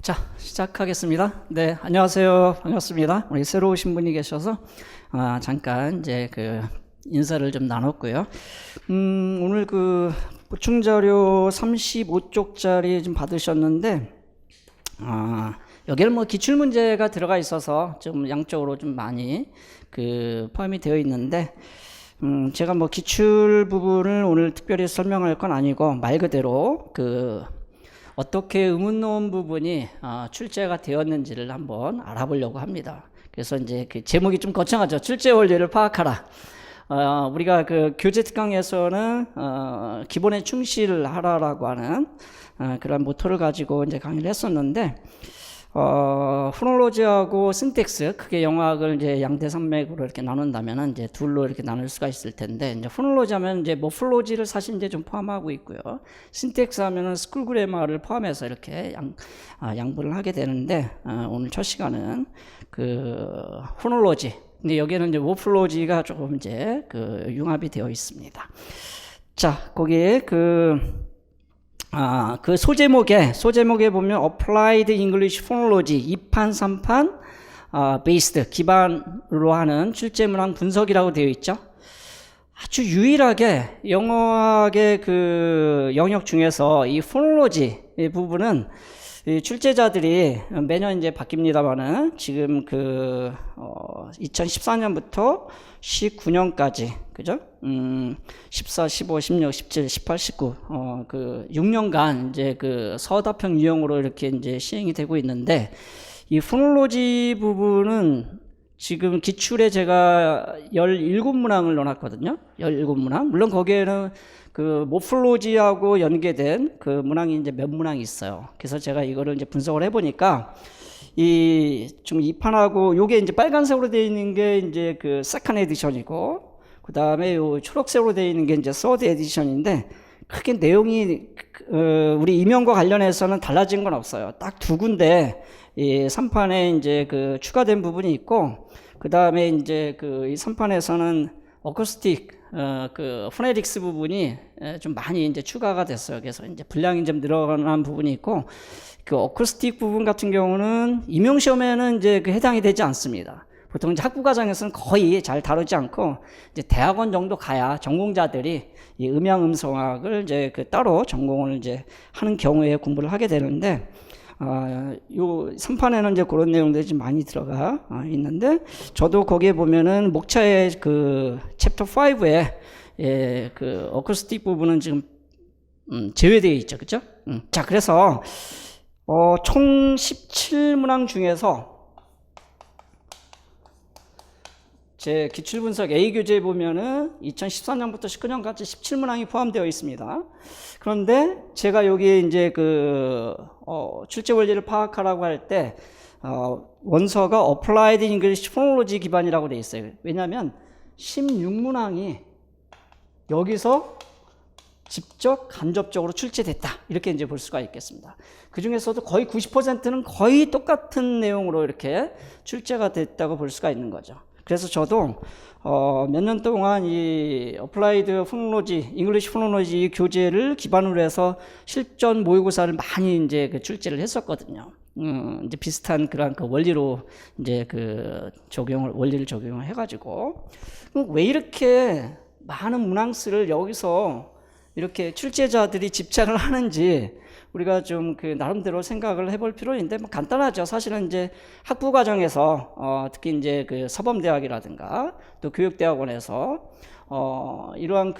자, 시작하겠습니다. 네, 안녕하세요. 반갑습니다. 우리 새로 오신 분이 계셔서 잠깐 이제 인사를 좀 나눴고요. 오늘 보충 자료 35쪽짜리 좀 받으셨는데, 여기는 뭐 기출 문제가 들어가 있어서 좀 양쪽으로 좀 많이 포함이 되어 있는데, 제가 뭐 기출 부분을 오늘 특별히 설명할 건 아니고 말 그대로 어떻게 의문노원 부분이 출제가 되었는지를 한번 알아보려고 합니다. 그래서 이제 제목이 좀 거창하죠. 출제 원리를 파악하라. 우리가 교재 특강에서는 기본에 충실하라라고 하는 그런 모토를 가지고 이제 강의를 했었는데, 포놀로지하고 신텍스, 크게 영어학을 이제 양대 산맥으로 이렇게 나눈다면은 이제 둘로 이렇게 나눌 수가 있을 텐데, 이제 포놀로지 하면 이제 모폴로지를 사실 이제 좀 포함하고 있고요. 신텍스 하면은 스쿨 그래머를 포함해서 이렇게 양분을 하게 되는데, 오늘 첫 시간은 포놀로지. 근데 여기에는 이제 모폴로지가 조금 이제 융합이 되어 있습니다. 자, 거기에 소제목에 보면 Applied English Phonology 2판, 3판, based, 기반으로 하는 출제문항 분석이라고 되어 있죠. 아주 유일하게 영어학의 영역 중에서 이 포놀로지 부분은 이 출제자들이 매년 이제 바뀝니다만은 지금 2014년부터 19년까지, 그죠? 14, 15, 16, 17, 18, 19, 6년간 이제 서답형 유형으로 이렇게 이제 시행이 되고 있는데, 이 포놀로지 부분은 지금 기출에 제가 17문항을 넣어놨거든요. 17문항. 물론 거기에는 모폴로지하고 연계된 문항이 이제 몇 문항이 있어요. 그래서 제가 이거를 이제 분석을 해보니까, 좀 2판하고, 요게 이제 빨간색으로 되어 있는 게 이제 세컨드 에디션이고, 그 다음에 요 초록색으로 되어 있는 게 이제 서드 에디션인데, 크게 내용이, 우리 임용과 관련해서는 달라진 건 없어요. 딱 두 군데, 이 3판에 이제 추가된 부분이 있고, 그 다음에 이제 이 3판에서는 어쿠스틱, 포네틱스 부분이 좀 많이 이제 추가가 됐어요. 그래서 이제 분량이 좀 늘어난 부분이 있고, 어쿠스틱 부분 같은 경우는 임용시험에는 이제 해당이 되지 않습니다. 보통 이제 학부 과정에서는 거의 잘 다루지 않고, 이제 대학원 정도 가야 전공자들이 이 음향 음성학을 이제 따로 전공을 이제 하는 경우에 공부를 하게 되는데, 요 3판에는 이제 그런 내용들이 좀 많이 들어가 있는데, 저도 거기에 보면은 목차의 챕터 5에 어쿠스틱 부분은 지금 제외되어 있죠. 그죠? 자, 그래서 총 17문항 중에서 제 기출분석 A교재에 보면은 2014년부터 19년까지 17문항이 포함되어 있습니다. 그런데 제가 여기에 이제 출제 원리를 파악하라고 할 때, 원서가 Applied English Phonology 기반이라고 되어 있어요. 왜냐하면 16문항이 여기서 직접 간접적으로 출제됐다, 이렇게 이제 볼 수가 있겠습니다. 그 중에서도 거의 90%는 거의 똑같은 내용으로 이렇게 출제가 됐다고 볼 수가 있는 거죠. 그래서 저도 몇 년 동안 이 어플라이드 포놀로지, 잉글리시 포놀로지 교재를 기반으로 해서 실전 모의고사를 많이 이제 출제를 했었거든요. 이제 비슷한 그런 원리로 이제 원리를 적용을 해가지고, 왜 이렇게 많은 문항수를 여기서 이렇게 출제자들이 집착을 하는지 우리가 좀 나름대로 생각을 해볼 필요가 있는데, 뭐 간단하죠. 사실은 이제 학부 과정에서 특히 이제 서범대학이라든가 또 교육대학원에서 이러한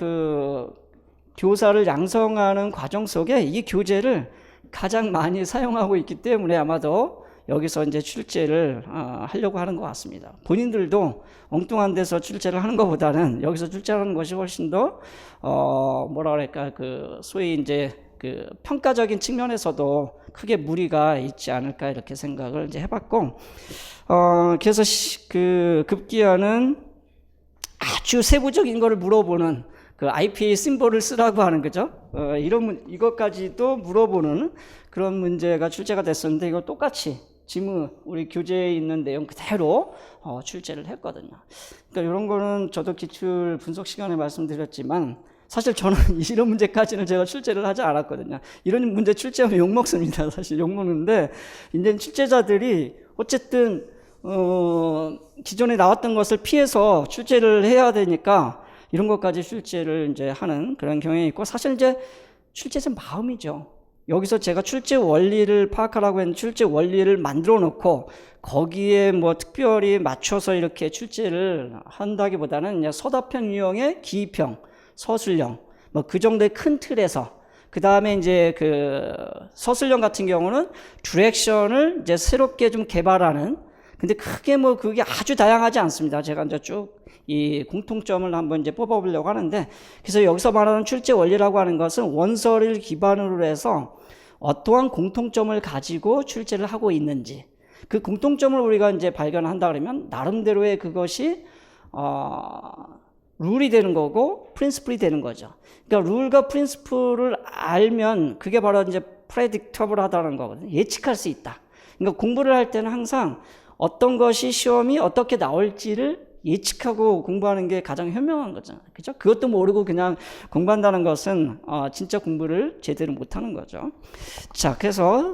교사를 양성하는 과정 속에 이 교재를 가장 많이 사용하고 있기 때문에 아마도 여기서 이제 출제를 하려고 하는 것 같습니다. 본인들도 엉뚱한 데서 출제를 하는 것보다는 여기서 출제하는 것이 훨씬 더 뭐라 그럴까, 소위 이제 평가적인 측면에서도 크게 무리가 있지 않을까, 이렇게 생각을 이제 해봤고, 그래서 급기야는 아주 세부적인 거를 물어보는 IPA 심볼을 쓰라고 하는 거죠. 이것까지도 물어보는 그런 문제가 출제가 됐었는데, 이거 똑같이 지문, 우리 교재에 있는 내용 그대로 출제를 했거든요. 그러니까 이런 거는 저도 기출 분석 시간에 말씀드렸지만, 사실 저는 이런 문제까지는 제가 출제를 하지 않았거든요. 이런 문제 출제하면 욕먹습니다. 사실 욕먹는데, 이제 출제자들이 어쨌든, 기존에 나왔던 것을 피해서 출제를 해야 되니까 이런 것까지 출제를 이제 하는 그런 경향이 있고, 사실 이제 출제자 마음이죠. 여기서 제가 출제 원리를 파악하라고 했는데 출제 원리를 만들어 놓고 거기에 뭐 특별히 맞춰서 이렇게 출제를 한다기보다는 그냥 서답형 유형의 기입형, 서술형, 뭐 그 정도의 큰 틀에서 그 다음에 이제 그 서술형 같은 경우는 디렉션을 이제 새롭게 좀 개발하는, 근데 크게 뭐 그게 아주 다양하지 않습니다. 제가 이제 쭉 이 공통점을 한번 이제 뽑아보려고 하는데, 그래서 여기서 말하는 출제 원리라고 하는 것은 원서를 기반으로 해서 어떠한 공통점을 가지고 출제를 하고 있는지, 그 공통점을 우리가 이제 발견한다 그러면 나름대로의 그것이 룰이 되는 거고 프린시플이 되는 거죠. 그러니까 룰과 프린시플을 알면 그게 바로 이제 프레딕터블하다는 거거든요. 예측할 수 있다. 그러니까 공부를 할 때는 항상 어떤 것이 시험이 어떻게 나올지를 예측하고 공부하는 게 가장 현명한 거잖아요. 그죠? 그것도 모르고 그냥 공부한다는 것은 진짜 공부를 제대로 못하는 거죠. 자, 그래서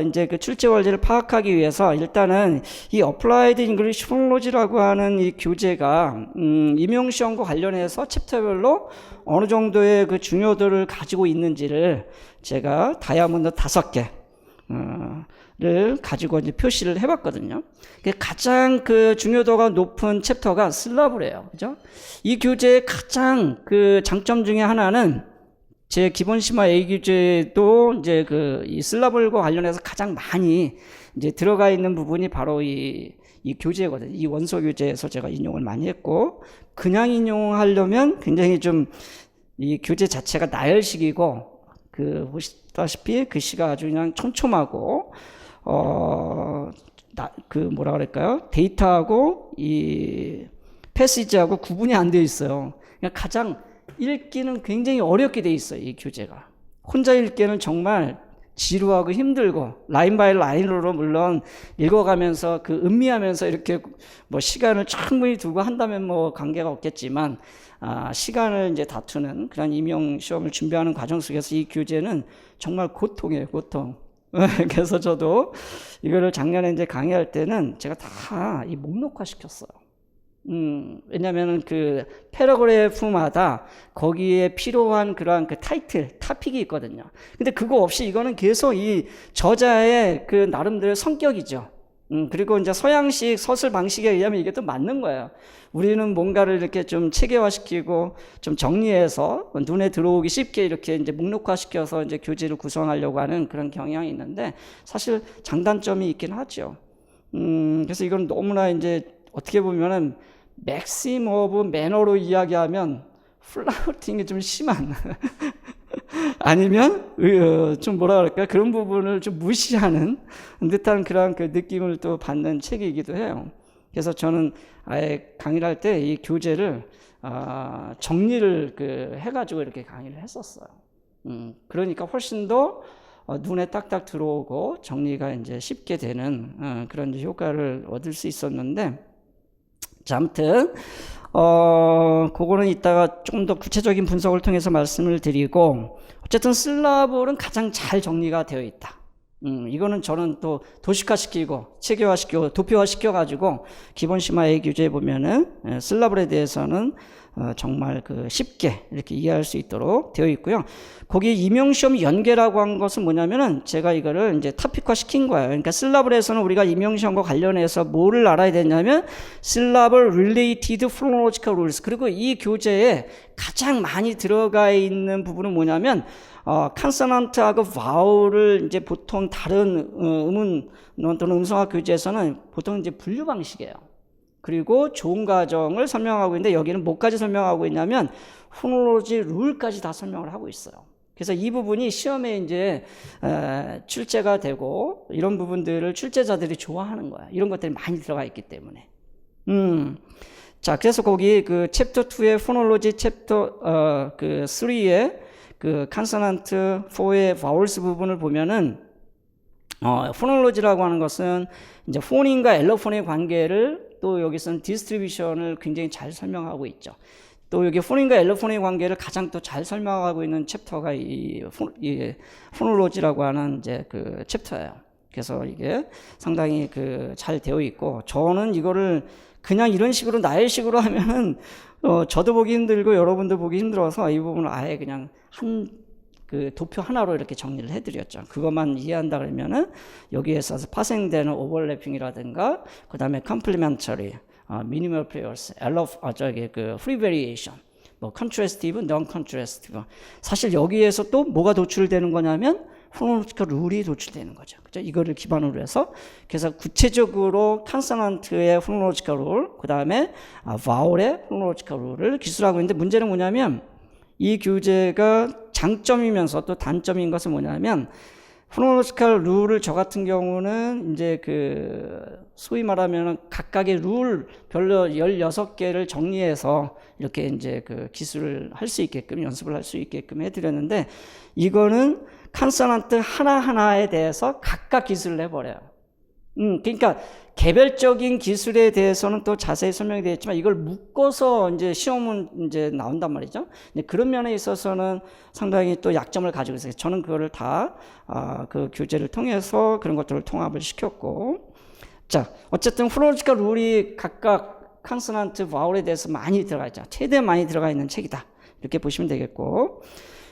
이제 그 출제 원리를 파악하기 위해서 일단은 이 Applied English Phonology라고 하는 이 교재가 임용 시험과 관련해서 챕터별로 어느 정도의 그 중요도를 가지고 있는지를 제가 다이아몬드 5개 를 가지고 이제 표시를 해봤거든요. 가장 그 중요도가 높은 챕터가 슬라브래요. 그죠? 이 교재의 가장 그 장점 중에 하나는 제 기본 심화 A 교재도 이제 그 이 슬라블과 관련해서 가장 많이 이제 들어가 있는 부분이 바로 이 교재거든요. 이 원서 교재에서 제가 인용을 많이 했고, 그냥 인용하려면 굉장히 좀 이 교재 자체가 나열식이고, 그 보시다시피 글씨가 아주 그냥 촘촘하고 그 뭐라 그럴까요? 데이터하고 이 패시지하고 구분이 안 되어 있어요. 그러니까 가장 읽기는 굉장히 어렵게 되어 있어요. 이 교재가. 혼자 읽기는 정말 지루하고 힘들고, 라인 바이 라인으로 물론 읽어가면서 그 음미하면서 이렇게 뭐 시간을 충분히 두고 한다면 뭐 관계가 없겠지만, 시간을 이제 다투는 그런 임용 시험을 준비하는 과정 속에서 이 교재는 정말 고통이에요, 고통. 그래서 저도 이거를 작년에 이제 강의할 때는 제가 다 이 목록화 시켰어요. 왜냐면은 그 패러그래프마다 거기에 필요한 그러한 그 타이틀, 타픽이 있거든요. 근데 그거 없이 이거는 계속 이 저자의 그 나름대로의 성격이죠. 그리고 이제 서양식 서술 방식에 의하면 이게 또 맞는 거예요. 우리는 뭔가를 이렇게 좀 체계화시키고 좀 정리해서 눈에 들어오기 쉽게 이렇게 이제 목록화시켜서 이제 교재를 구성하려고 하는 그런 경향이 있는데, 사실 장단점이 있긴 하죠. 그래서 이건 너무나 이제 어떻게 보면은 맥심 오브 매너로 이야기하면 플라우팅이 좀 심한 아니면 좀 뭐라 그럴까, 그런 부분을 좀 무시하는 듯한 그런 그 느낌을 또 받는 책이기도 해요. 그래서 저는 아예 강의를 할 때 이 교재를 정리를 그 해가지고 이렇게 강의를 했었어요. 그러니까 훨씬 더 눈에 딱딱 들어오고 정리가 이제 쉽게 되는 그런 효과를 얻을 수 있었는데, 자, 아무튼 그거는 이따가 좀 더 구체적인 분석을 통해서 말씀을 드리고, 어쨌든 슬라블은 가장 잘 정리가 되어 있다. 이거는 저는 또 도식화시키고 체계화시키고 도표화시켜가지고 기본 심화 A 교재에 보면은 슬라블에 대해서는 정말 그 쉽게 이렇게 이해할 수 있도록 되어 있고요. 거기 임용시험 연계라고 한 것은 뭐냐면은 제가 이거를 이제 토픽화 시킨 거예요. 그러니까 슬라블에서는 우리가 임용시험과 관련해서 뭐를 알아야 되냐면 슬라블 related phonological rules, 그리고 이 교재에 가장 많이 들어가 있는 부분은 뭐냐면 컨소넌트하고 바울을 이제 보통 다른 음운 또는 음성학 교재에서는 보통 이제 분류 방식이에요. 그리고 좋은 과정을 설명하고 있는데 여기는 뭐까지 설명하고 있냐면 포놀로지 룰까지 다 설명을 하고 있어요. 그래서 이 부분이 시험에 이제 출제가 되고 이런 부분들을 출제자들이 좋아하는 거야. 이런 것들이 많이 들어가 있기 때문에. 자, 그래서 거기 그 챕터 2의 포놀로지, 챕터 그 3의 그 컨소넌트 4의 바울스 부분을 보면은 포놀로지라고 하는 것은 이제 폰인과 엘러폰의 관계를, 또 여기서는 디스트리뷰션을 굉장히 잘 설명하고 있죠. 또 여기 폰인과 엘로폰의 관계를 가장 또 잘 설명하고 있는 챕터가 이 포놀로지라고 하는 이제 그 챕터예요. 그래서 이게 상당히 그 잘 되어 있고, 저는 이거를 그냥 이런 식으로 나열식으로 하면은 저도 보기 힘들고 여러분도 보기 힘들어서 이 부분을 아예 그냥 그 도표 하나로 이렇게 정리를 해드렸죠. 그것만 이해한다 그러면은 여기에서 파생되는 오버래핑이라든가, 그 다음에 컴플리멘터리, 미니멀 페어스, 그 프리 베리에이션, 뭐 컨트래스티브, non 컨트래스티브. 사실 여기에서 또 뭐가 도출되는 거냐면 포놀로지컬 룰이 도출되는 거죠. 그죠? 이거를 기반으로 해서, 그래서 구체적으로 컨소넌트의 포놀로지컬 룰, 그 다음에 바울의 포놀로지컬 룰을 기술하고 있는데, 문제는 뭐냐면 이 교재가 장점이면서 또 단점인 것은 뭐냐면, 포놀로지컬 룰을 저 같은 경우는 이제 그 소위 말하면 각각의 룰 별로 16개를 정리해서 이렇게 이제 그 기술을 할 수 있게끔, 연습을 할 수 있게끔 해드렸는데, 이거는 컨소넌트 하나하나에 대해서 각각 기술을 해버려요. 그러니까 개별적인 기술에 대해서는 또 자세히 설명이 되어 있지만, 이걸 묶어서 이제 시험은 이제 나온단 말이죠. 근데 그런 면에 있어서는 상당히 또 약점을 가지고 있어요. 저는 그거를 다 그 교재를 통해서 그런 것들을 통합을 시켰고, 자, 어쨌든 포놀로지컬 룰이 각각 컨소넌트, 바울에 대해서 많이 들어가 있죠. 최대한 많이 들어가 있는 책이다, 이렇게 보시면 되겠고,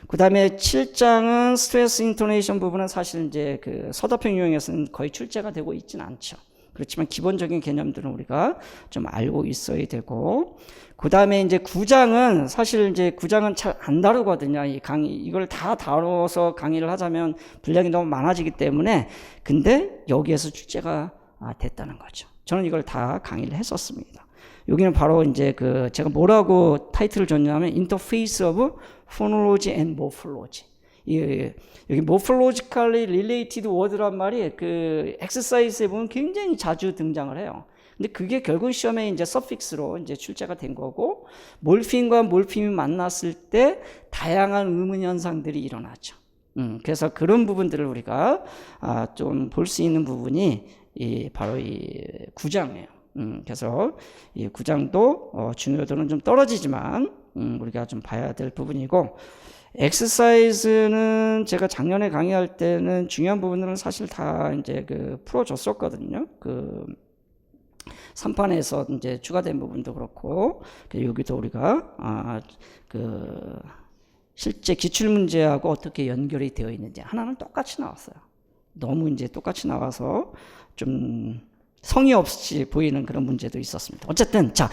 그 다음에 7장은 스트레스 인토네이션 부분은 사실 이제 그 서답형 유형에서는 거의 출제가 되고 있지는 않죠. 그렇지만 기본적인 개념들은 우리가 좀 알고 있어야 되고, 그 다음에 이제 9장은 사실 이제 9장은 잘 안 다루거든요. 이 강의, 이걸 다 다뤄서 강의를 하자면 분량이 너무 많아지기 때문에. 근데 여기에서 출제가 됐다는 거죠. 저는 이걸 다 강의를 했었습니다. 여기는 바로 이제 그 제가 뭐라고 타이틀을 줬냐면 Interface of Phonology and Morphology. 여기 Morphologically Related Word란 말이 그 엑서사이즈에 보면 굉장히 자주 등장을 해요. 근데 그게 결국 시험에 이제 서픽스로 이제 출제가 된 거고, 몰핀과 몰핀이 만났을 때 다양한 의문 현상들이 일어나죠. 그래서 그런 부분들을 우리가 좀 볼 수 있는 부분이 바로 이 9장이에요. 그래서 이 9장도 중요도는 좀 떨어지지만 우리가 좀 봐야 될 부분이고, 엑서사이즈는 제가 작년에 강의할 때는 중요한 부분들은 사실 다 이제 그 풀어줬었거든요. 그 3판에서 이제 추가된 부분도 그렇고, 여기도 우리가 그 실제 기출 문제하고 어떻게 연결이 되어 있는지 하나는 똑같이 나왔어요. 너무 이제 똑같이 나와서 좀 성의 없이 보이는 그런 문제도 있었습니다. 어쨌든 자,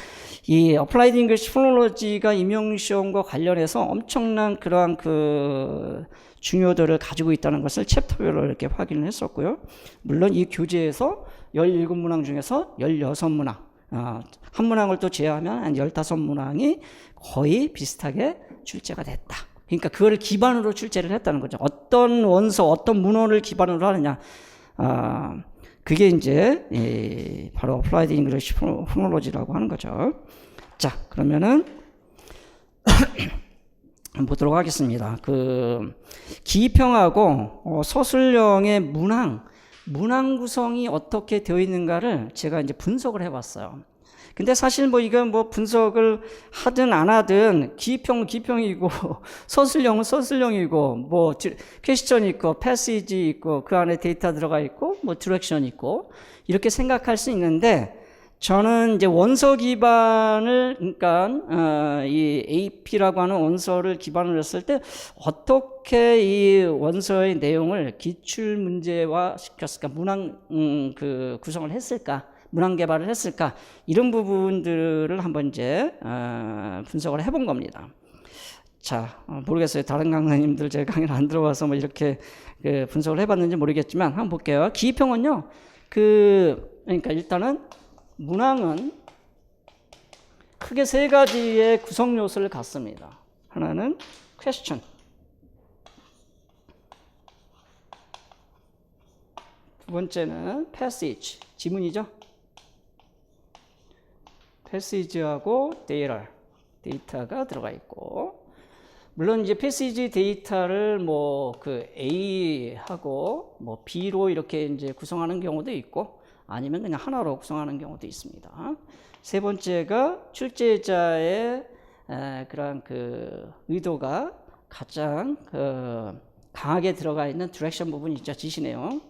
이 어플라이드 잉글리시 포놀로지가 임용시험과 관련해서 엄청난 그러한 그 중요도를 가지고 있다는 것을 챕터별로 이렇게 확인을 했었고요. 물론 이 교재에서 17문항 중에서 16문항, 한 문항을 또 제외하면 한 15문항이 거의 비슷하게 출제가 됐다. 그러니까 그거를 기반으로 출제를 했다는 거죠. 어떤 원서, 어떤 문헌을 기반으로 하느냐. 그게 이제 바로 어플라이드 잉글리시 포놀로지라고 하는 거죠. 자, 그러면은 보도록 하겠습니다. 그 기평하고 서술형의 문항 구성이 어떻게 되어 있는가를 제가 이제 분석을 해봤어요. 근데 사실 뭐 이건 뭐 분석을 하든 안 하든 기평은 기평이고 서술형은 서술형이고, 뭐 퀘스천이 있고 패시지 있고 그 안에 데이터 들어가 있고 뭐 디렉션 있고, 이렇게 생각할 수 있는데, 저는 이제 원서 기반을, 그러니까 이 AP라고 하는 원서를 기반으로 했을 때 어떻게 이 원서의 내용을 기출 문제화 시켰을까, 문항 그 구성을 했을까, 문항 개발을 했을까, 이런 부분들을 한번 이제 분석을 해본 겁니다. 자, 모르겠어요. 다른 강사님들 제 강의를 안 들어와서 뭐 이렇게 그 분석을 해봤는지 모르겠지만 한번 볼게요. 기평은요, 그러니까 일단은 문항은 크게 세 가지의 구성 요소를 갖습니다. 하나는 question, 두 번째는 passage, 지문이죠. 패시지하고 데이터가 들어가 있고, 물론 이제 패시지 데이터를 뭐 그 A하고 뭐 B로 이렇게 이제 구성하는 경우도 있고, 아니면 그냥 하나로 구성하는 경우도 있습니다. 세 번째가 출제자의 그런 그 의도가 가장 강하게 들어가 있는 디렉션 부분이죠. 지시 내용.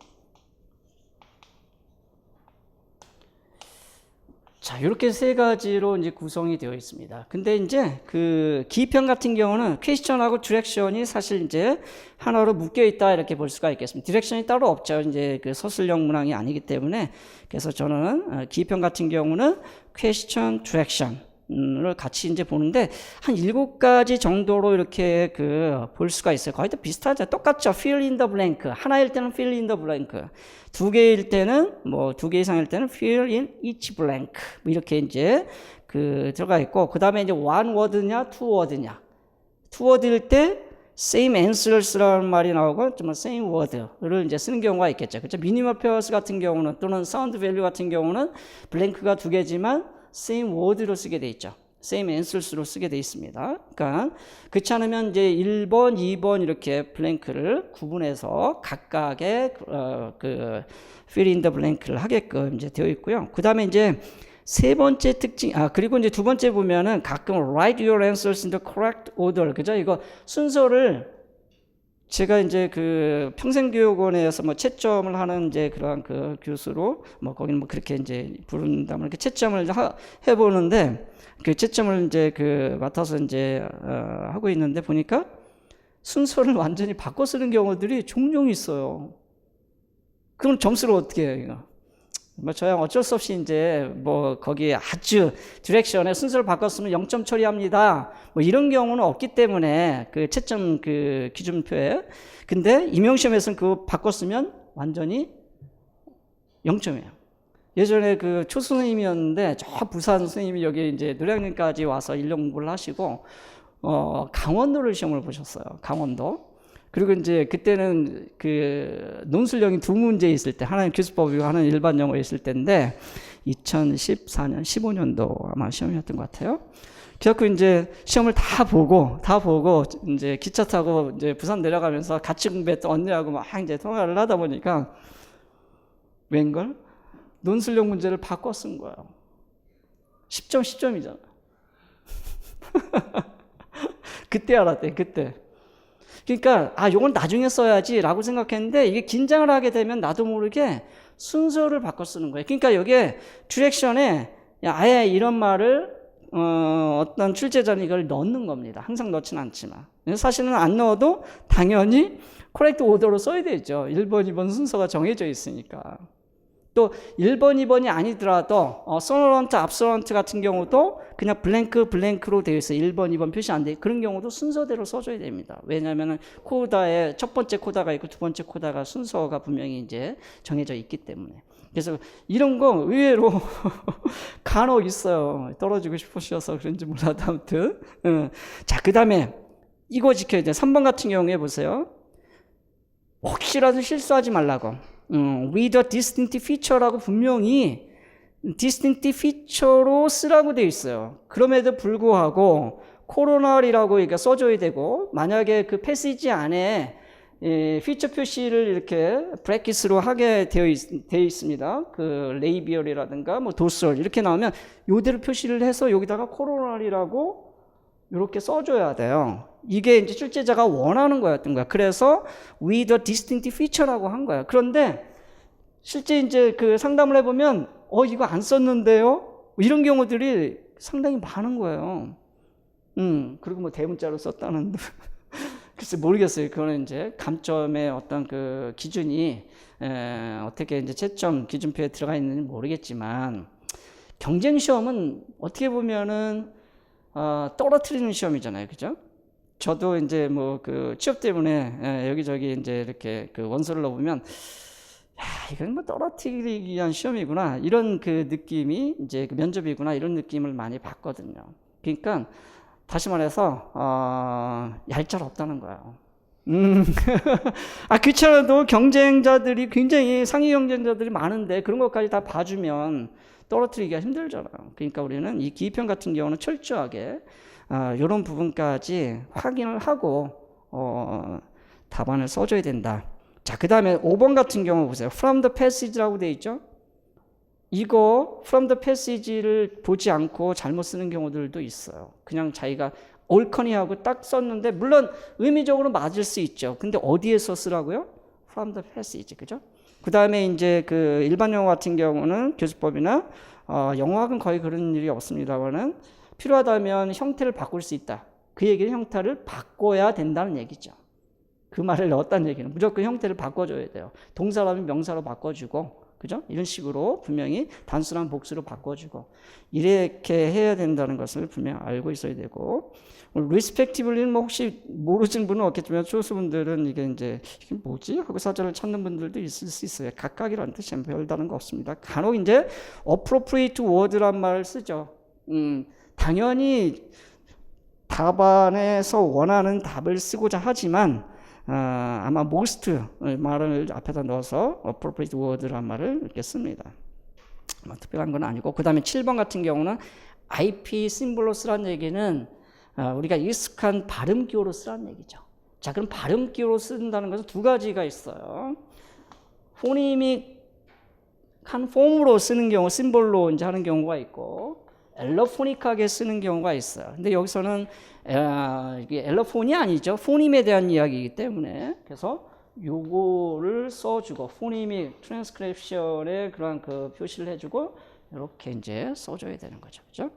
자, 이렇게 세 가지로 이제 구성이 되어 있습니다. 근데 이제 그 기입편 같은 경우는 퀘스천하고 디렉션이 사실 이제 하나로 묶여 있다 이렇게 볼 수가 있겠습니다. 디렉션이 따로 없죠. 이제 그 서술형 문항이 아니기 때문에. 그래서 저는 기입편 같은 경우는 퀘스천, 디렉션을 같이 이제 보는데 한 7가지 정도로 이렇게 볼 수가 있어요. 거의 다 비슷하죠. 똑같죠. fill in the blank. 하나일 때는 fill in the blank. 2개일 때는 뭐 2개 이상일 때는 fill in each blank. 뭐 이렇게 이제 들어가 있고, 그 다음에 이제 one word냐, two word냐. two word일 때 same answers라는 말이 나오고, 정말 same word를 이제 쓰는 경우가 있겠죠. 그렇죠. minimal pairs 같은 경우는 또는 sound value 같은 경우는 블랭크가 2개지만 same word로 쓰게 돼 있죠. same answers로 쓰게 돼 있습니다. 그러니까 그렇지 않으면 이제 1번, 2번 이렇게 블랭크를 구분해서 각각의 fill in the blank를 하게끔 이제 되어 있고요. 그 다음에 이제 세 번째 특징, 그리고 이제 두 번째 보면은 가끔 write your answers in the correct order. 그죠? 이거 순서를 제가 이제 평생교육원에서 뭐 채점을 하는 이제 그러한 교수로 뭐 거기는 뭐 그렇게 이제 부른다면 이렇게 채점을 해보는데 그 채점을 이제 맡아서 이제 하고 있는데 보니까 순서를 완전히 바꿔 쓰는 경우들이 종종 있어요. 그럼 점수를 어떻게 해요, 이거? 뭐 저야 어쩔 수 없이 이제 뭐 거기에 아주 디렉션에 순서를 바꿨으면 0점 처리합니다. 뭐 이런 경우는 없기 때문에 채점 기준표에. 근데 임용시험에서는 그거 바꿨으면 완전히 0점이에요. 예전에 초 선생님이었는데 저 부산 선생님이 여기 이제 노량진까지 와서 인력 공부를 하시고 강원도를 시험을 보셨어요. 강원도. 그리고 이제 그때는 논술형이 2문제 있을 때, 하나는 교수법이고 하나는 일반 영어 있을 때인데 2014년, 15년도 아마 시험이었던 것 같아요. 그래갖고 이제 시험을 다 보고 이제 기차 타고 이제 부산 내려가면서 같이 공부했던 언니하고 막 이제 통화를 하다 보니까 웬걸? 논술형 문제를 바꿔 쓴 거예요. 10점, 10점이잖아. 그때 알았대, 그때. 그러니까 요건 나중에 써야지 라고 생각했는데 이게 긴장을 하게 되면 나도 모르게 순서를 바꿔 쓰는 거예요. 그러니까 여기에 디렉션에 아예 이런 말을 어떤 출제자는 이걸 넣는 겁니다. 항상 넣지는 않지만. 사실은 안 넣어도 당연히 코렉트 오더로 써야 되죠. 1번, 2번 순서가 정해져 있으니까. 또 1번, 2번이 아니더라도 소너런트, 압서런트 같은 경우도 그냥 블랭크로 되어 있어요. 1번, 2번 표시 안 돼. 그런 경우도 순서대로 써줘야 됩니다. 왜냐하면 코다에 첫 번째 코다가 있고 두 번째 코다가 순서가 분명히 이제 정해져 있기 때문에. 그래서 이런 거 의외로 간혹 있어요. 떨어지고 싶으셔서 그런지 몰라도 아무튼. 자, 그 다음에 이거 지켜야 돼요. 3번 같은 경우에 보세요. 혹시라도 실수하지 말라고. with a distinctive feature라고 분명히 distinctive feature로 쓰라고 되어 있어요. 그럼에도 불구하고 코로나리라고 이렇게 써줘야 되고, 만약에 패시지 안에 피처 표시를 이렇게 브래킷으로 하게 되어 있습니다. 레이비얼이라든가 뭐 도설 이렇게 나오면 요대로 표시를 해서 여기다가 코로나리라고 이렇게 써줘야 돼요. 이게 이제 출제자가 원하는 거였던 거야. 그래서 with a distinctive feature라고 한 거야. 그런데 실제 이제 상담을 해보면 이거 안 썼는데요? 이런 경우들이 상당히 많은 거예요. 그리고 뭐 대문자로 썼다는 글쎄 모르겠어요. 그거는 이제 감점의 어떤 기준이 어떻게 이제 채점 기준표에 들어가 있는지 모르겠지만, 경쟁 시험은 어떻게 보면은 떨어뜨리는 시험이잖아요. 그죠? 저도 이제 뭐 취업 때문에 여기저기 이제 이렇게 원서를 넣어보면, 이건 뭐 떨어뜨리기 위한 시험이구나. 이런 느낌이 이제 면접이구나. 이런 느낌을 많이 받거든요. 그러니까 다시 말해서, 얄짤없다는 거예요. 그렇잖아도 경쟁자들이 굉장히 상위 경쟁자들이 많은데 그런 것까지 다 봐주면 떨어뜨리기가 힘들잖아요. 그러니까 우리는 이 기입편 같은 경우는 철저하게 이런 부분까지 확인을 하고 답안을 써줘야 된다. 자, 그 다음에 5번 같은 경우 보세요. From the passage라고 되어 있죠. 이거 from the passage를 보지 않고 잘못 쓰는 경우들도 있어요. 그냥 자기가 올커니하고 딱 썼는데 물론 의미적으로 맞을 수 있죠. 근데 어디에서 쓰라고요? from the passage, 그죠? 그 다음에 이제 그 일반 영어 같은 경우는 교수법이나 영어학은 거의 그런 일이 없습니다만은 필요하다면 형태를 바꿀 수 있다. 그 얘기는 형태를 바꿔야 된다는 얘기죠. 그 말을 넣었다는 얘기는 무조건 형태를 바꿔줘야 돼요. 동사라면 명사로 바꿔주고, 그죠? 이런 식으로 분명히 단수랑 복수로 바꿔주고 이렇게 해야 된다는 것을 분명히 알고 있어야 되고, respectively는 뭐 혹시 모르시는 분은 없겠지만 소수분들은 이게 뭐지 하고 사전을 찾는 분들도 있을 수 있어요. 각각이라는 뜻이 별다른 거 없습니다. 간혹 이제 appropriate word란 말을 쓰죠. 당연히 답안에서 원하는 답을 쓰고자 하지만 아마 most 말을 앞에다 넣어서 appropriate word란 말을 이렇게 씁니다. 특별한 건 아니고, 그 다음에 7번 같은 경우는 IP 심볼로 쓰라는 얘기는 우리가 익숙한 발음 기호로 쓰라는 얘기죠. 자, 그럼 발음 기호로 쓴다는 것은 두 가지가 있어요. 포니믹한 폼으로 쓰는 경우, 심볼로 이제 하는 경우가 있고, 엘러포닉하게 쓰는 경우가 있어요. 근데 여기서는 이게 엘러폰이 아니죠. 포님에 대한 이야기이기 때문에, 그래서 요거를 써주고 포니믹 트랜스크립션에 그런 그 표시를 해주고 이렇게 이제 써줘야 되는 거죠, 그죠?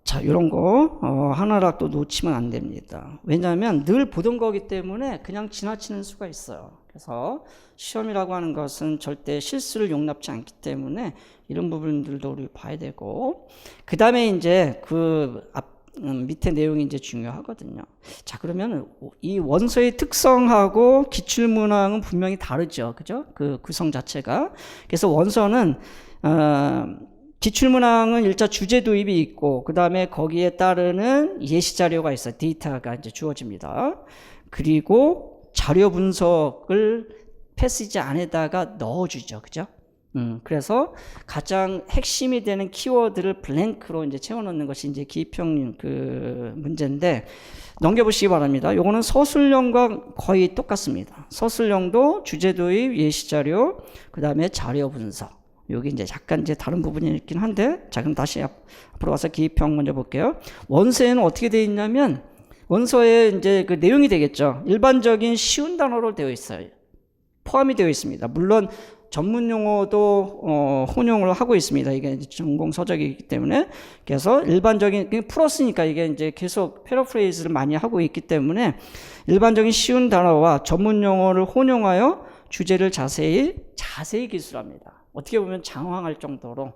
자, 이런 거 하나라도 놓치면 안 됩니다. 왜냐하면 늘 보던 거기 때문에 그냥 지나치는 수가 있어요. 그래서 시험이라고 하는 것은 절대 실수를 용납치 않기 때문에 이런 부분들도 우리 봐야 되고, 그 다음에 이제 그 밑에 내용이 이제 중요하거든요. 자, 그러면 이 원서의 특성하고 기출문항은 분명히 다르죠, 그죠? 그 구성 자체가. 그래서 원서는 기출문항은 일자 주제 도입이 있고, 그 다음에 거기에 따르는 예시 자료가 있어요. 데이터가 이제 주어집니다. 그리고 자료 분석을 패시지 안에다가 넣어주죠, 그죠? 그래서 가장 핵심이 되는 키워드를 블랭크로 이제 채워넣는 것이 이제 기입형 그 문제인데, 넘겨보시기 바랍니다. 요거는 서술형과 거의 똑같습니다. 서술형도 주제 도입, 예시 자료, 그 다음에 자료 분석. 여기 이제 약간 이제 다른 부분이 있긴 한데, 자, 그럼 다시 앞으로 와서 기입형 먼저 볼게요. 원서에는 어떻게 되어 있냐면, 원서에 이제 그 내용이 되겠죠. 일반적인 쉬운 단어로 되어 있어요. 포함이 되어 있습니다. 물론 전문 용어도 혼용을 하고 있습니다. 이게 전공 서적이기 때문에. 그래서 일반적인 플러스니까 이게 이제 계속 패러프레이즈를 많이 하고 있기 때문에 일반적인 쉬운 단어와 전문 용어를 혼용하여 주제를 자세히 기술합니다. 어떻게 보면 장황할 정도로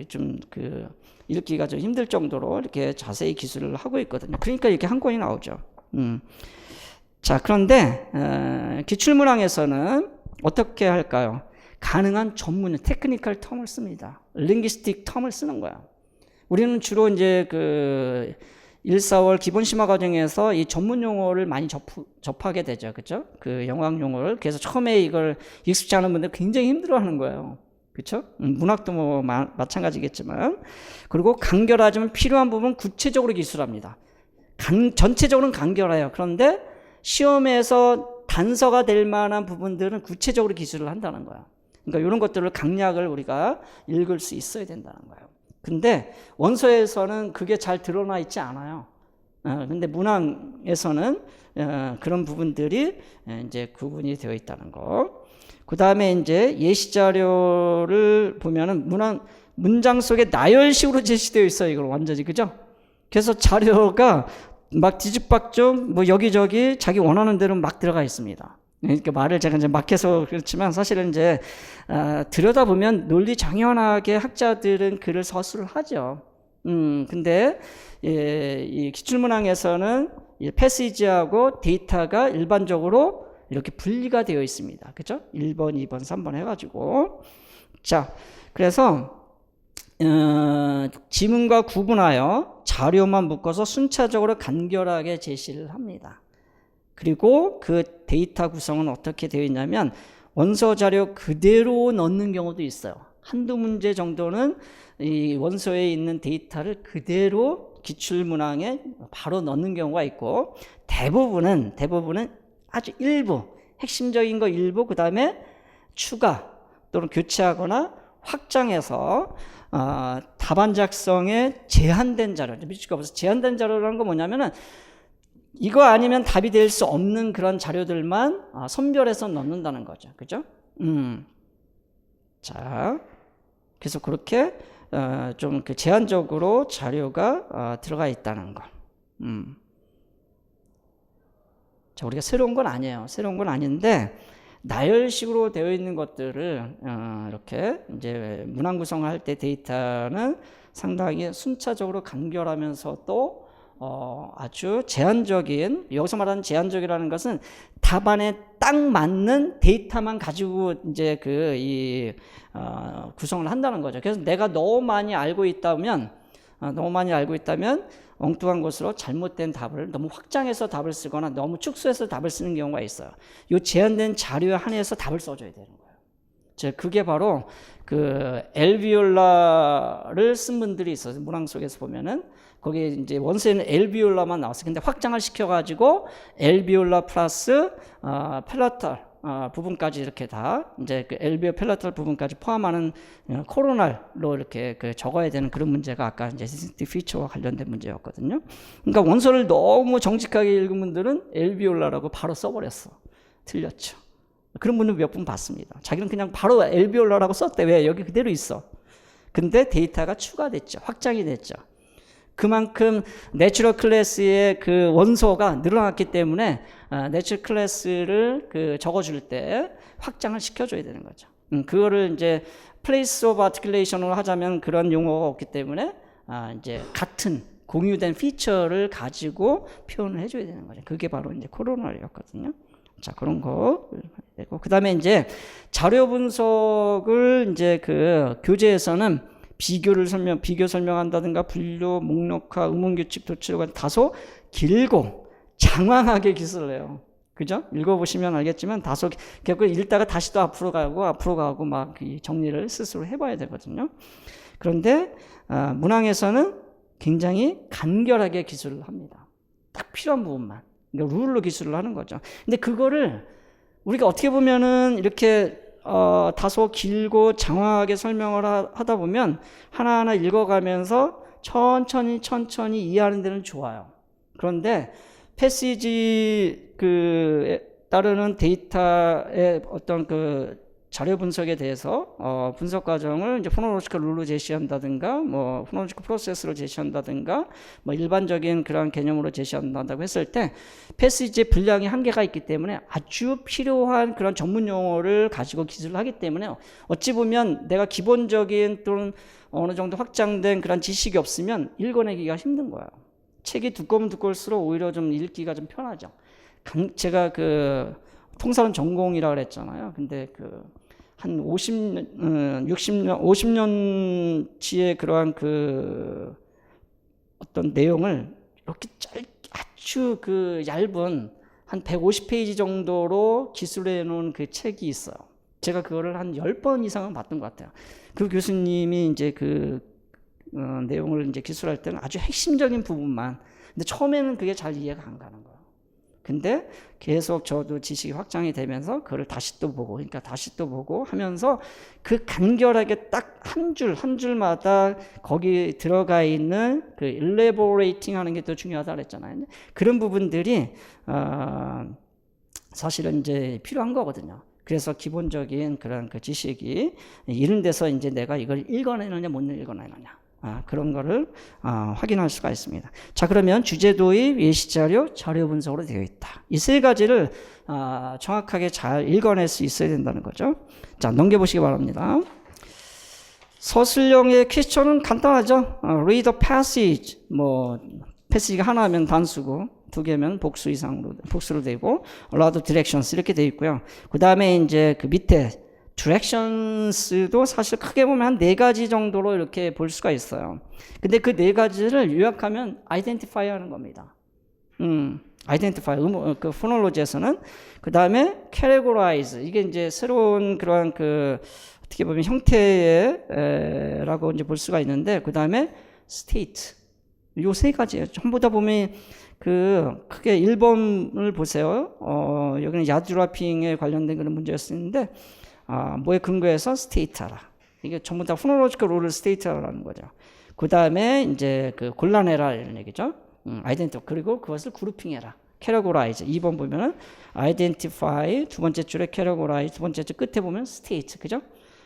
좀 그 읽기가 좀 힘들 정도로 이렇게 자세히 기술을 하고 있거든요. 그러니까 이렇게 한 권이 나오죠. 자, 그런데 기출문항에서는 어떻게 할까요? 가능한 전문 테크니컬 텀을 씁니다. 링귀스틱 텀을 쓰는 거야. 우리는 주로 이제 그 1, 4월 기본 심화 과정에서 이 전문 용어를 많이 접하게 되죠. 그죠? 그 영어학 용어를. 그래서 처음에 이걸 익숙지 않은 분들 굉장히 힘들어 하는 거예요. 그렇죠? 문학도 뭐 마찬가지겠지만. 그리고 간결하지만 필요한 부분 구체적으로 기술합니다. 전체적으로는 간결해요. 그런데 시험에서 단서가 될 만한 부분들은 구체적으로 기술을 한다는 거야. 그러니까 이런 것들을 강약을 우리가 읽을 수 있어야 된다는 거예요. 근데 원서에서는 그게 잘 드러나 있지 않아요. 근데 문항에서는 그런 부분들이 이제 구분이 되어 있다는 거. 그 다음에 이제 예시 자료를 보면은 문장 속에 나열식으로 제시되어 있어요. 이걸 완전히, 그죠? 그래서 자료가 막 뒤죽박죽 뭐 여기저기 자기 원하는 대로 막 들어가 있습니다. 그러니까 말을 제가 이제 막 해서 그렇지만 사실은 이제 들여다보면 논리 정연하게 학자들은 글을 서술을 하죠. 근데 이 기출문항에서는 이 패시지하고 데이터가 일반적으로 이렇게 분리가 되어 있습니다. 그죠? 1번, 2번, 3번 해가지고. 자, 그래서 지문과 구분하여 자료만 묶어서 순차적으로 간결하게 제시를 합니다. 그리고 그 데이터 구성은 어떻게 되어 있냐면 원서 자료 그대로 넣는 경우도 있어요. 한두 문제 정도는 이 원서에 있는 데이터를 그대로 기출문항에 바로 넣는 경우가 있고, 대부분은 아주 일부, 핵심적인 거 일부, 그 다음에 추가 또는 교체하거나 확장해서 답안 작성에 제한된 자료, 밀집가 없어서 제한된 자료라는 건 뭐냐면은 이거 아니면 답이 될 수 없는 그런 자료들만 선별해서 넣는다는 거죠. 그죠? 자, 그래서 그렇게 좀 그 제한적으로 자료가 들어가 있다는 거. 자, 우리가 새로운 건 아니에요. 새로운 건 아닌데 나열식으로 되어 있는 것들을 이렇게 이제 문항 구성을 할 때 데이터는 상당히 순차적으로 간결하면서 또 아주 제한적인, 여기서 말하는 제한적이라는 것은 답안에 딱 맞는 데이터만 가지고 이제 구성을 한다는 거죠. 그래서 내가 너무 많이 알고 있다면 엉뚱한 것으로 잘못된 답을 너무 확장해서 답을 쓰거나 너무 축소해서 답을 쓰는 경우가 있어요. 이 제한된 자료에 한해서 답을 써줘야 되는 거예요. 그게 바로 그 엘비올라를 쓴 분들이 있어요. 문항 속에서 보면은 거기에 이제 원서에는 엘비올라만 나왔어요. 근데 확장을 시켜가지고 엘비올라 플러스 펠라탈 부분까지 이렇게 다 이제 그 엘비오 펠라탈 부분까지 포함하는 코로날로 이렇게 적어야 되는 그런 문제가 아까 이제 sensitive feature와 관련된 문제였거든요. 그러니까 원서를 너무 정직하게 읽은 분들은 엘비올라라고 바로 써버렸어. 틀렸죠. 그런 분들 몇 분 봤습니다. 자기는 그냥 바로 엘비올라라고 썼대. 왜? 여기 그대로 있어. 근데 데이터가 추가됐죠. 확장이 됐죠. 그만큼 내추럴 클래스의 그 원소가 늘어났기 때문에 내추럴 클래스를 적어줄 때 확장을 시켜줘야 되는 거죠. 그거를 이제 place of articulation으로 하자면 그런 용어가 없기 때문에 이제 같은 공유된 피처를 가지고 표현을 해줘야 되는 거죠. 그게 바로 이제 코로널이었거든요. 자, 그런 거 되고 그다음에 이제 자료 분석을 이제 교재에서는 비교 설명한다든가 분류, 목록화, 의문규칙, 도출과 다소 길고 장황하게 기술을 해요. 그죠? 읽어보시면 알겠지만 다소 결국 읽다가 다시 또 앞으로 가고 막 정리를 스스로 해봐야 되거든요. 그런데 문항에서는 굉장히 간결하게 기술을 합니다. 딱 필요한 부분만. 그러니까 룰로 기술을 하는 거죠. 근데 그거를 우리가 어떻게 보면은 이렇게 다소 길고 장황하게 설명을 하다 보면 하나하나 읽어가면서 천천히 이해하는 데는 좋아요. 그런데 패시지 따르는 데이터의 어떤 자료 분석에 대해서 분석 과정을 이제 포놀로지컬 룰로 제시한다든가 뭐 포놀로지컬 프로세스로 제시한다든가 뭐 일반적인 그런 개념으로 제시한다고 했을 때 패시지의 분량이 한계가 있기 때문에 아주 필요한 그런 전문 용어를 가지고 기술을 하기 때문에 어찌 보면 내가 기본적인 또는 어느 정도 확장된 그런 지식이 없으면 읽어내기가 힘든 거예요. 책이 두꺼우면 두꺼울수록 오히려 좀 읽기가 좀 편하죠. 제가 통사는 전공이라 그랬잖아요. 근데 한 50년치의 그러한 어떤 내용을 이렇게 아주 얇은 한 150페이지 정도로 기술해 놓은 책이 있어요. 제가 그거를 한 10번 이상은 봤던 것 같아요. 그 교수님이 이제 내용을 이제 기술할 때는 아주 핵심적인 부분만. 근데 처음에는 그게 잘 이해가 안 가는 거예요. 근데 계속 저도 지식이 확장이 되면서 그걸 다시 또 보고 하면서 간결하게 딱 한 줄마다 거기 들어가 있는 elaborating 하는 게 또 중요하다 그랬잖아요. 그런 부분들이 사실은 이제 필요한 거거든요. 그래서 기본적인 그런 지식이 이런 데서 이제 내가 이걸 읽어내느냐 못 읽어내느냐. 그런 거를 확인할 수가 있습니다. 자, 그러면 주제도의 예시자료, 자료 분석으로 되어 있다. 이 세 가지를 정확하게 잘 읽어낼 수 있어야 된다는 거죠. 자, 넘겨보시기 바랍니다. 서술형의 퀘스천은 간단하죠. read a passage. 패시지가 하나면 단수고 두 개면 복수로 되고 lot of directions 이렇게 되어 있고요. 그 다음에 이제 밑에 directions도 사실 크게 보면 한 4가지 정도로 이렇게 볼 수가 있어요. 근데 그 4가지를 요약하면 identify 하는 겁니다. identify, 포놀로지에서는. 그 다음에 categorize, 이게 이제 새로운 그러한 어떻게 보면 형태의 라고 이제 볼 수가 있는데, 그 다음에 state. 요 3가지예요. 전부 다 보면 크게 1번을 보세요. 여기는 야드라핑에 관련된 그런 문제였었는데, 뭐에 근거해서 스테이트하라. 이게 전부 다 포놀로지컬 룰을 스테이트하라는 거죠. 그 다음에 이제 그 곤란해라 이런 얘기죠. 아이덴티 그리고 그것을 그룹핑해라. 캐러고라이즈 2번 보면은 아이덴티파이 두 번째 줄에 캐러고라이즈 두 번째 줄 끝에 보면 스테이트 그죠?